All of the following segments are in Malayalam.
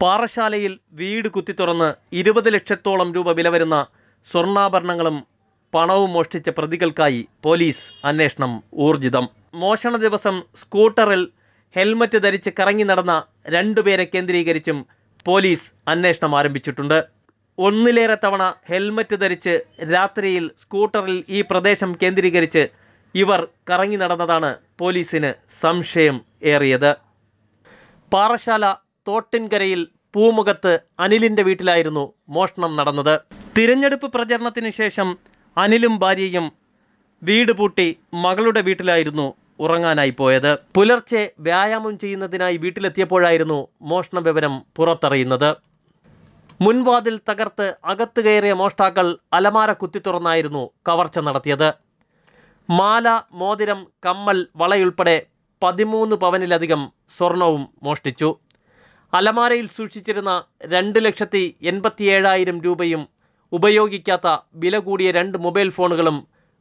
പാറശാലയിൽ വീട് കുത്തിത്തുറന്ന് 20 ലക്ഷത്തോളം രൂപ വില വരുന്ന സ്വർണ്ണാഭരണങ്ങളും പണവും മോഷ്ടിച്ച പ്രതികൾക്കായി പോലീസ് അന്വേഷണം ഊർജിതം. മോഷണ ദിവസം സ്കൂട്ടറിൽ ഹെൽമറ്റ് ധരിച്ച് കറങ്ങി നടന്ന 2 പേരെ കേന്ദ്രീകരിച്ചും പോലീസ് അന്വേഷണം ആരംഭിച്ചിട്ടുണ്ട്. ഒന്നിലേറെ തവണ ഹെൽമറ്റ് ധരിച്ച് രാത്രിയിൽ സ്കൂട്ടറിൽ ഈ പ്രദേശം കേന്ദ്രീകരിച്ച് ഇവർ കറങ്ങി നടന്നതാണ് പോലീസിന് സംശയം ഏറിയത്. പാറശാല തോട്ടിൻകരയിൽ പൂമുഖത്ത് അനിലിൻ്റെ വീട്ടിലായിരുന്നു മോഷണം നടന്നത്. തിരഞ്ഞെടുപ്പ് പ്രചരണത്തിന് ശേഷം അനിലും ഭാര്യയും വീട് പൂട്ടി മകളുടെ വീട്ടിലായിരുന്നു ഉറങ്ങാനായി പോയത്. പുലർച്ചെ വ്യായാമം ചെയ്യുന്നതിനായി വീട്ടിലെത്തിയപ്പോഴായിരുന്നു മോഷണ വിവരം പുറത്തറിയുന്നത്. മുൻവാതിൽ തകർത്ത് അകത്ത് കയറിയ മോഷ്ടാക്കൾ അലമാര കുത്തിത്തുറന്നായിരുന്നു കവർച്ച നടത്തിയത്. മാല, മോതിരം, കമ്മൽ, വളയുൾപ്പെടെ 13 പവനിലധികം സ്വർണവും മോഷ്ടിച്ചു. അലമാരയിൽ സൂക്ഷിച്ചിരുന്ന 2,87,000 രൂപയും ഉപയോഗിക്കാത്ത വില കൂടിയ 2 മൊബൈൽ ഫോണുകളും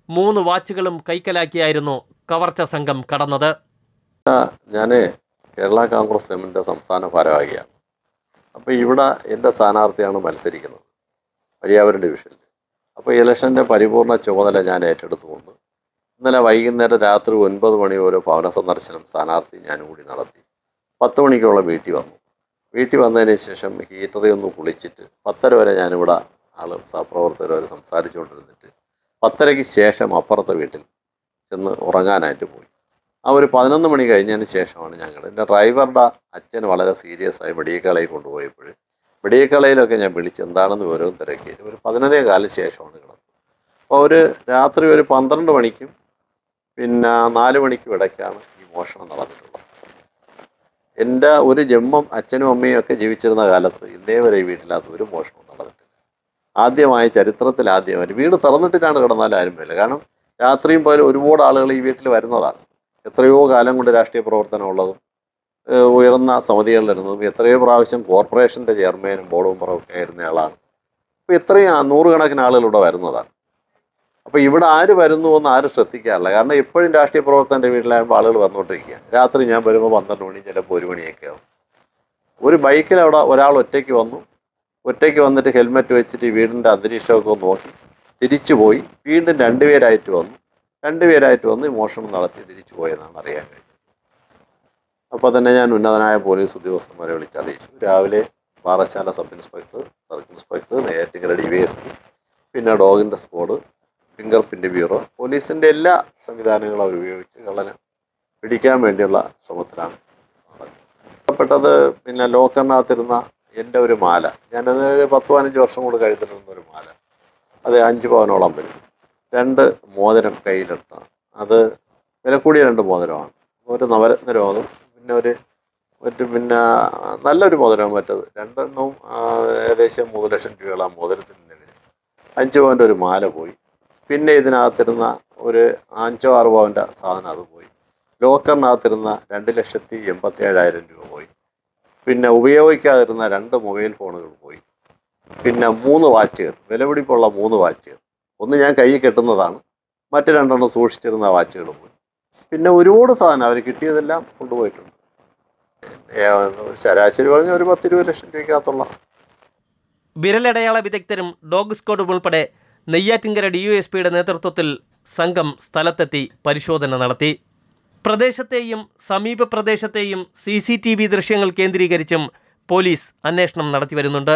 3 വാച്ചുകളും കൈക്കലാക്കിയായിരുന്നു കവർച്ച സംഘം കടന്നത്. ഞാൻ കേരള കോൺഗ്രസ് എമ്മിൻ്റെ സംസ്ഥാന ഭാരവാഹിയാണ്. അപ്പോൾ ഇവിടെ എൻ്റെ സ്ഥാനാർത്ഥിയാണ് മത്സരിക്കുന്നത് പര്യാവരൻ ഡിവിഷനിൽ. അപ്പോൾ ഇലക്ഷൻ്റെ പരിപൂർണ ചുമതല ഞാൻ ഏറ്റെടുത്തുകൊണ്ട് ഇന്നലെ വൈകുന്നേരം രാത്രി 9 മണി വരെ ഭവന സന്ദർശനം സ്ഥാനാർത്ഥി ഞാനും കൂടി നടത്തി. 10 മണിക്കോളം വീട്ടിൽ വന്നതിന് ശേഷം ഹീറ്ററിൽ ഒന്ന് കുളിച്ചിട്ട് 10:30 വരെ ഞാനിവിടെ സഹപ്രവർത്തകർ സംസാരിച്ചുകൊണ്ടിരുന്നിട്ട് 10:30 ശേഷം അപ്പുറത്തെ വീട്ടിൽ ചെന്ന് ഉറങ്ങാനായിട്ട് പോയി. ആ ഒരു 11 മണി കഴിഞ്ഞതിന് ശേഷമാണ് എൻ്റെ ഡ്രൈവറുടെ അച്ഛൻ വളരെ സീരിയസ് ആയി മെഡിക്കൽ കോളേജിൽ കൊണ്ടുപോയപ്പോൾ മെഡിക്കൽ കോളേജിലൊക്കെ ഞാൻ വിളിച്ച് എന്താണെന്ന് വിവരവും തിരക്കി. ഒരു 11:15 ശേഷമാണ് കിടന്നത്. അപ്പോൾ രാത്രി ഒരു 12 മണിക്കും പിന്നെ 4 മണിക്കും ഇടയ്ക്കാണ് ഈ മോഷണം നടന്നിട്ടുള്ളത്. എൻ്റെ ഒരു ജന്മം അച്ഛനും അമ്മയും ഒക്കെ ജീവിച്ചിരുന്ന കാലത്ത് ഇന്നേ വരെ ഈ വീട്ടിനകത്ത് ഒരു മോഷണവും നടന്നിട്ടില്ല. ചരിത്രത്തിൽ ആദ്യമായിട്ട് വീട് തുറന്നിട്ടിട്ടാണ് കിടന്നാലും ആരും വരില്ല. കാരണം രാത്രിയും പോലും ഒരുപാട് ആളുകൾ ഈ വീട്ടിൽ വരുന്നതാണ്. എത്രയോ കാലം കൊണ്ട് രാഷ്ട്രീയ പ്രവർത്തനമുള്ളതും ഉയർന്ന സമിതികളിലിരുന്നതും എത്രയോ പ്രാവശ്യം കോർപ്പറേഷൻ്റെ ചെയർമാനും ബോർഡ് മെമ്പറൊക്കെ ആയിരുന്ന ആളാണ്. അപ്പോൾ ഇത്രയും 100 കണക്കിന് ആളുകൾ ഇവിടെ വരുന്നതാണ്. അപ്പോൾ ഇവിടെ ആര് വരുന്നു എന്ന് ആരും ശ്രദ്ധിക്കാറില്ല. കാരണം എപ്പോഴും രാഷ്ട്രീയ പ്രവർത്തകൻ്റെ വീട്ടിലാകുമ്പോൾ ആളുകൾ വന്നുകൊണ്ടിരിക്കുക. രാത്രി ഞാൻ വരുമ്പോൾ 12 മണി, ചിലപ്പോൾ 1 മണിയൊക്കെ ആവും. ഒരു ബൈക്കിൽ അവിടെ ഒരാൾ ഒറ്റയ്ക്ക് വന്നിട്ട് ഹെൽമെറ്റ് വെച്ചിട്ട് ഈ വീടിൻ്റെ അന്തരീക്ഷമൊക്കെ നോക്കി തിരിച്ചു പോയി. വീണ്ടും 2 പേരായിട്ട് വന്ന് മോഷണം നടത്തി തിരിച്ചു പോയെന്നാണ് അറിയാൻ കഴിഞ്ഞത്. അപ്പോൾ തന്നെ ഞാൻ ഉന്നതനായ പോലീസ് ഉദ്യോഗസ്ഥന്മാരെ വിളിച്ചറിയിച്ചു. രാവിലെ Parassala sub inspector, circle inspector, Neyyattinkara DYSP, പിന്നെ ഡോഗിൻ്റെ സ്ക്വാഡ്, ഫിംഗർ പ്രിൻ്റ് ബ്യൂറോ, പോലീസിൻ്റെ എല്ലാ സംവിധാനങ്ങളും അവർ ഉപയോഗിച്ച് കള്ളനെ പിടിക്കാൻ വേണ്ടിയുള്ള ശ്രമത്തിലാണ് നടക്കുന്നത്. പിന്നെ ലോക്കറിനകത്തിരുന്ന എൻ്റെ ഒരു മാല, ഞാനത് 10-15 വർഷം കൊണ്ട് കഴുത്തിലിരുന്ന ഒരു മാല, അത് 5 പവനോളം വരും. 2 മോതിരം കയ്യിലെടുത്ത, അത് വില കൂടിയ 2 മോതിരമാണ്. ഒരു നവരത്ന രോഗം, പിന്നെ നല്ലൊരു മോതിരം. മറ്റത് 2 എണ്ണവും ഏകദേശം 3 ലക്ഷം രൂപയുള്ള മോതിരത്തിൻ്റെ വില. 5 പവൻ്റെ ഒരു മാല പോയി. പിന്നെ ഇതിനകത്തിരുന്ന ഒരു 5-6 പവൻ്റെ സാധനം അത് പോയി. ലോക്കറിനകത്തിരുന്ന 2,87,000 രൂപ പോയി. പിന്നെ ഉപയോഗിക്കാതിരുന്ന 2 മൊബൈൽ ഫോണുകൾ പോയി. പിന്നെ 3 വാച്ചുകൾ, വിലപിടിപ്പുള്ള 3 വാച്ചുകൾ. ഒന്ന് ഞാൻ കൈ കെട്ടുന്നതാണ്, മറ്റ് 2 എണ്ണം സൂക്ഷിച്ചിരുന്ന വാച്ചുകൾ പോയി. പിന്നെ ഒരുപാട് സാധനം അവർ കിട്ടിയതെല്ലാം കൊണ്ടുപോയിട്ടുണ്ട്. ശരാശരി പറഞ്ഞ ഒരു 10-20 ലക്ഷം രൂപയ്ക്കകത്തുള്ള. വിരലടയാള വിദഗ്ധരും ഡോഗ് സ്ക്വാഡും ഉൾപ്പെടെ നെയ്യാറ്റിൻകര DYSPയുടെ നേതൃത്വത്തിൽ സംഘം സ്ഥലത്തെത്തി പരിശോധന നടത്തി. പ്രദേശത്തെയും സമീപ പ്രദേശത്തെയും CCTV ദൃശ്യങ്ങൾ കേന്ദ്രീകരിച്ചും പോലീസ് അന്വേഷണം നടത്തി വരുന്നുണ്ട്.